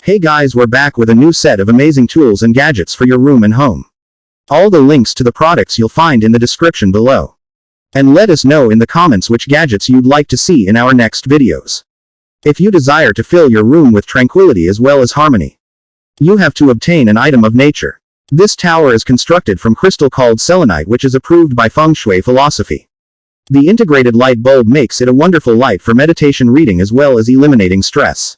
Hey guys, we're back with a new set of amazing tools and gadgets for your room and home. All the links to the products you'll find in the description below. And let us know in the comments which gadgets you'd like to see in our next videos. If you desire to fill your room with tranquility as well as harmony, you have to obtain an item of nature. This tower is constructed from crystal called selenite, which is approved by feng shui philosophy. The integrated light bulb makes it a wonderful light for meditation reading as well as eliminating stress.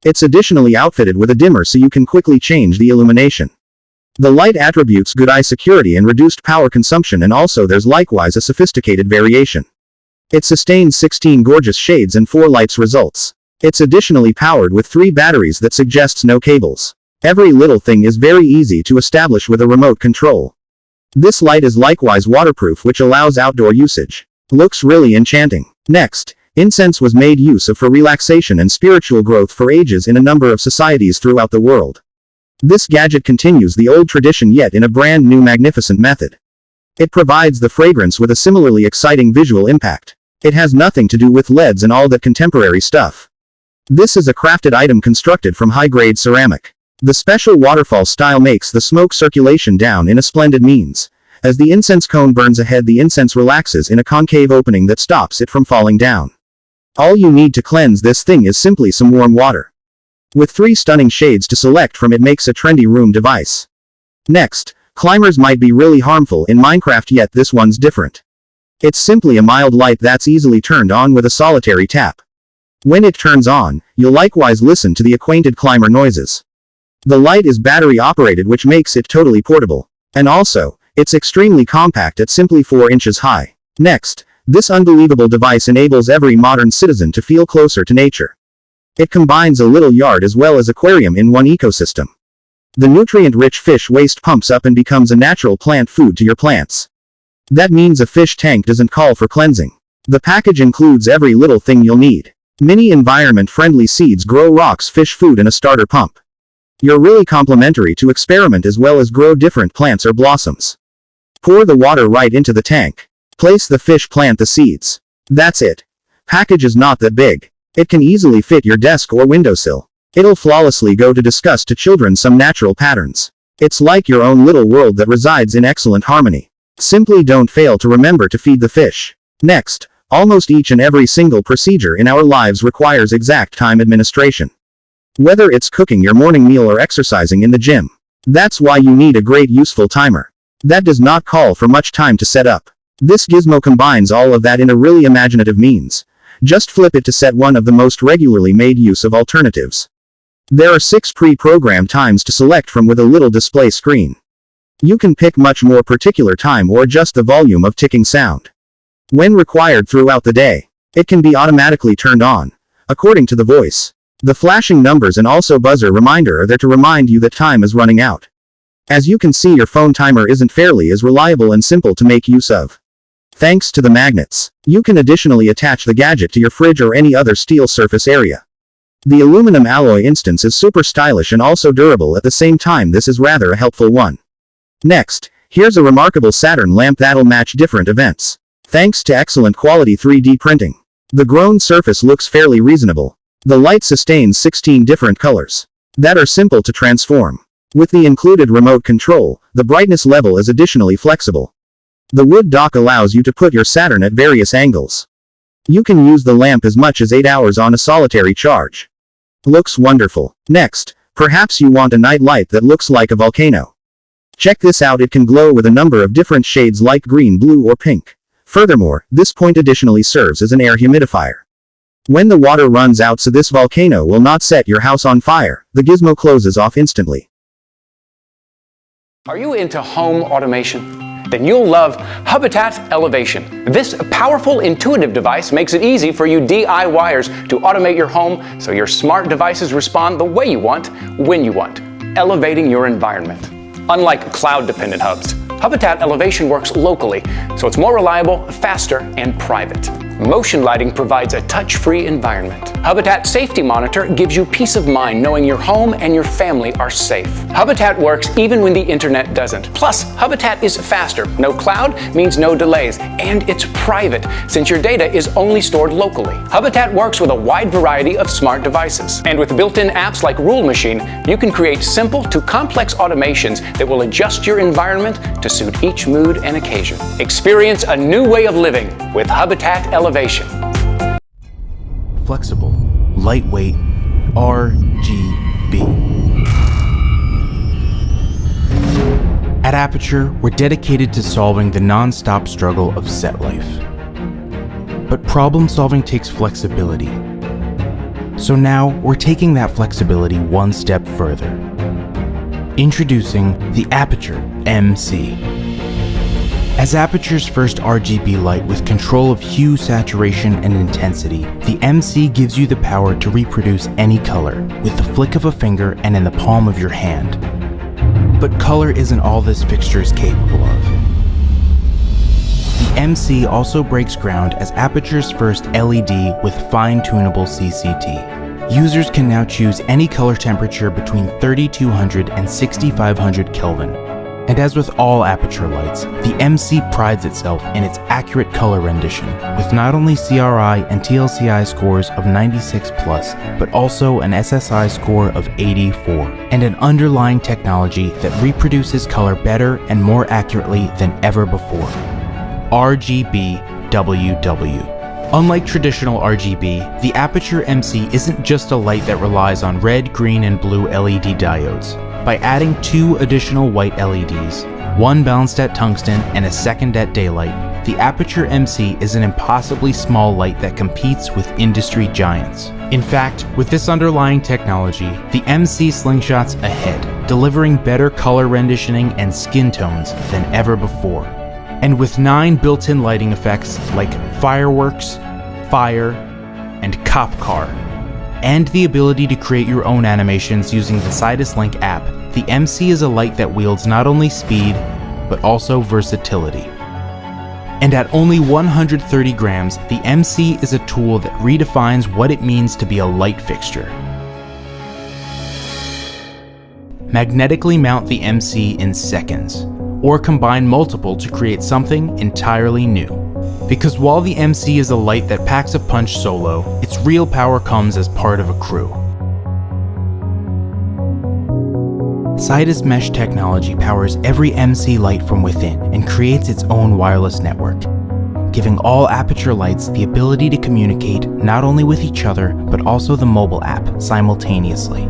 It's additionally outfitted with a dimmer so you can quickly change the illumination. The light attributes good eye security and reduced power consumption, and also there's likewise a sophisticated variation. It sustains 16 gorgeous shades and 4 lights results. It's additionally powered with 3 batteries that suggests no cables. Every little thing is very easy to establish with a remote control. This light is likewise waterproof, which allows outdoor usage. Looks really enchanting. Next, incense was made use of for relaxation and spiritual growth for ages in a number of societies throughout the world. This gadget continues the old tradition yet in a brand new magnificent method. It provides the fragrance with a similarly exciting visual impact. It has nothing to do with LEDs and all that contemporary stuff. This is a crafted item constructed from high-grade ceramic. The special waterfall style makes the smoke circulation down in a splendid means. As the incense cone burns ahead, the incense relaxes in a concave opening that stops it from falling down. All you need to cleanse this thing is simply some warm water. With 3 stunning shades to select from, it makes a trendy room device. Next, climbers might be really harmful in Minecraft, yet this one's different. It's simply a mild light that's easily turned on with a solitary tap. When it turns on, you'll likewise listen to the acquainted climber noises. The light is battery operated, which makes it totally portable. And also, it's extremely compact at simply 4 inches high. Next, this unbelievable device enables every modern citizen to feel closer to nature. It combines a little yard as well as aquarium in one ecosystem. The nutrient-rich fish waste pumps up and becomes a natural plant food to your plants. That means a fish tank doesn't call for cleansing. The package includes every little thing you'll need. Mini environment-friendly seeds, grow rocks, fish food, and a starter pump. You're really complimentary to experiment as well as grow different plants or blossoms. Pour the water right into the tank. Place the fish, plant the seeds. That's it. Package is not that big. It can easily fit your desk or windowsill. It'll flawlessly go to discuss to children some natural patterns. It's like your own little world that resides in excellent harmony. Simply don't fail to remember to feed the fish. Next, almost each and every single procedure in our lives requires exact time administration. Whether it's cooking your morning meal or exercising in the gym. That's why you need a great useful timer. That does not call for much time to set up. This gizmo combines all of that in a really imaginative means. Just flip it to set one of the most regularly made use of alternatives. There are 6 pre-programmed times to select from with a little display screen. You can pick much more particular time or adjust the volume of ticking sound. When required throughout the day, it can be automatically turned on, according to the voice. The flashing numbers and also buzzer reminder are there to remind you that time is running out. As you can see, your phone timer isn't fairly as reliable and simple to make use of. Thanks to the magnets, you can additionally attach the gadget to your fridge or any other steel surface area. The aluminum alloy instance is super stylish and also durable at the same time. This is rather a helpful one. Next, here's a remarkable Saturn lamp that'll match different events. Thanks to excellent quality 3D printing, the grown surface looks fairly reasonable. The light sustains 16 different colors that are simple to transform. With the included remote control, the brightness level is additionally flexible. The wood dock allows you to put your Saturn at various angles. You can use the lamp as much as 8 hours on a solitary charge. Looks wonderful. Next, perhaps you want a night light that looks like a volcano. Check this out, it can glow with a number of different shades like green, blue, or pink. Furthermore, this point additionally serves as an air humidifier. When the water runs out so this volcano will not set your house on fire, the gizmo closes off instantly. Are you into home automation? Then you'll love Hubitat Elevation. This powerful, intuitive device makes it easy for you DIYers to automate your home so your smart devices respond the way you want, when you want, elevating your environment. Unlike cloud-dependent hubs, Hubitat Elevation works locally, so it's more reliable, faster, and private. Motion lighting provides a touch-free environment. Hubitat Safety Monitor gives you peace of mind knowing your home and your family are safe. Hubitat works even when the internet doesn't. Plus, Hubitat is faster. No cloud means no delays, and it's private since your data is only stored locally. Hubitat works with a wide variety of smart devices. And with built-in apps like Rule Machine, you can create simple to complex automations that will adjust your environment to suit each mood and occasion. Experience a new way of living with Hubitat Elevation. Flexible, lightweight, RGB. At Aperture, we're dedicated to solving the non-stop struggle of set life. But problem solving takes flexibility. So now we're taking that flexibility one step further. Introducing the Aperture MC. As Aperture's first RGB light with control of hue, saturation, and intensity, the MC gives you the power to reproduce any color with the flick of a finger and in the palm of your hand. But color isn't all this fixture is capable of. The MC also breaks ground as Aperture's first LED with fine-tunable CCT. Users can now choose any color temperature between 3200 and 6500 Kelvin. And as with all Aperture lights, the MC prides itself in its accurate color rendition, with not only CRI and TLCI scores of 96+, but also an SSI score of 84, and an underlying technology that reproduces color better and more accurately than ever before. RGB-WW. Unlike traditional RGB, the Aperture MC isn't just a light that relies on red, green, and blue LED diodes. By adding 2 additional white LEDs, one balanced at tungsten and a second at daylight, the Aperture MC is an impossibly small light that competes with industry giants. In fact, with this underlying technology, the MC slingshots ahead, delivering better color renditioning and skin tones than ever before. And with 9 built-in lighting effects like fireworks, fire, and cop car, and the ability to create your own animations using the Saturn Lamp app, the MC is a light that wields not only speed, but also versatility. And at only 130 grams, the MC is a tool that redefines what it means to be a light fixture. Magnetically mount the MC in seconds, or combine multiple to create something entirely new. Because while the MC is a light that packs a punch solo, its real power comes as part of a crew. Sidus mesh technology powers every MC light from within and creates its own wireless network, giving all Aperture lights the ability to communicate not only with each other, but also the mobile app simultaneously.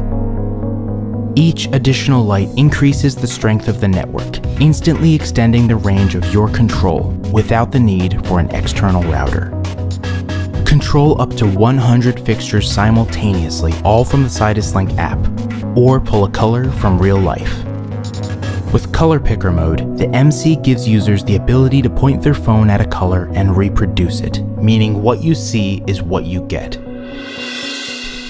Each additional light increases the strength of the network, instantly extending the range of your control without the need for an external router. Control up to 100 fixtures simultaneously, all from the Saturn Lamp app, or pull a color from real life. With Color Picker mode, the MC gives users the ability to point their phone at a color and reproduce it, meaning what you see is what you get.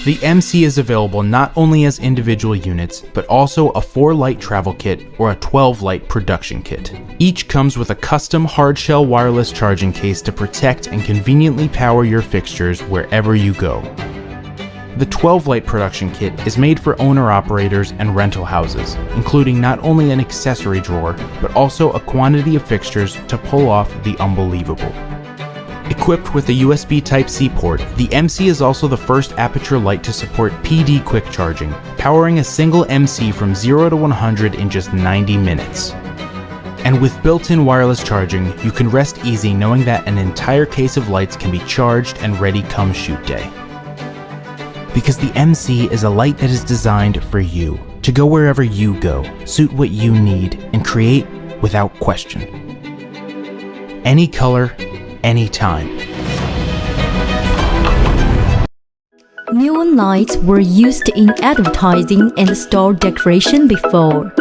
The MC is available not only as individual units, but also a 4-light travel kit or a 12-light production kit. Each comes with a custom hardshell wireless charging case to protect and conveniently power your fixtures wherever you go. The 12-light production kit is made for owner-operators and rental houses, including not only an accessory drawer, but also a quantity of fixtures to pull off the unbelievable. Equipped with a USB Type-C port, the MC is also the first Aperture light to support PD quick charging, powering a single MC from 0 to 100 in just 90 minutes. And with built-in wireless charging, you can rest easy knowing that an entire case of lights can be charged and ready come shoot day. Because the MC is a light that is designed for you, to go wherever you go, suit what you need, and create without question. Any color, anytime. Neon lights were used in advertising and store decoration before.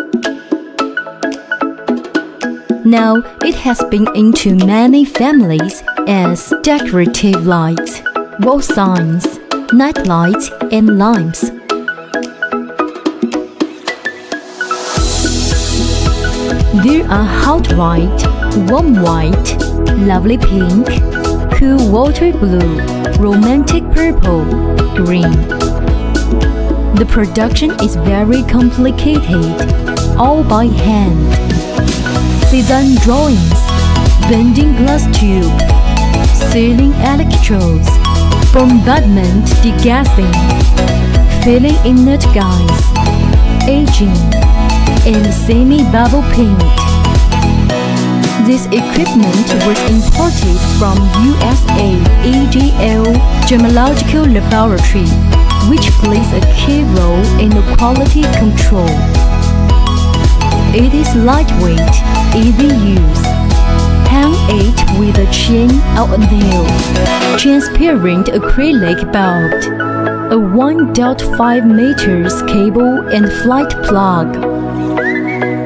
Now it has been into many families as decorative lights, wall signs, night lights, and lamps. There are hot white, warm white, lovely pink, cool water blue, romantic purple, green. The production is very complicated, all by hand. Design drawings, bending glass tube, sealing electrodes, bombardment degassing, filling inert gas, aging, and semi-bubble paint. This equipment was imported from USA AGL Gemological Laboratory, which plays a key role in the quality control. It is lightweight, easy use. Hang it with a chain or a nail. Transparent acrylic bulb. A 1.5 meters cable and flight plug.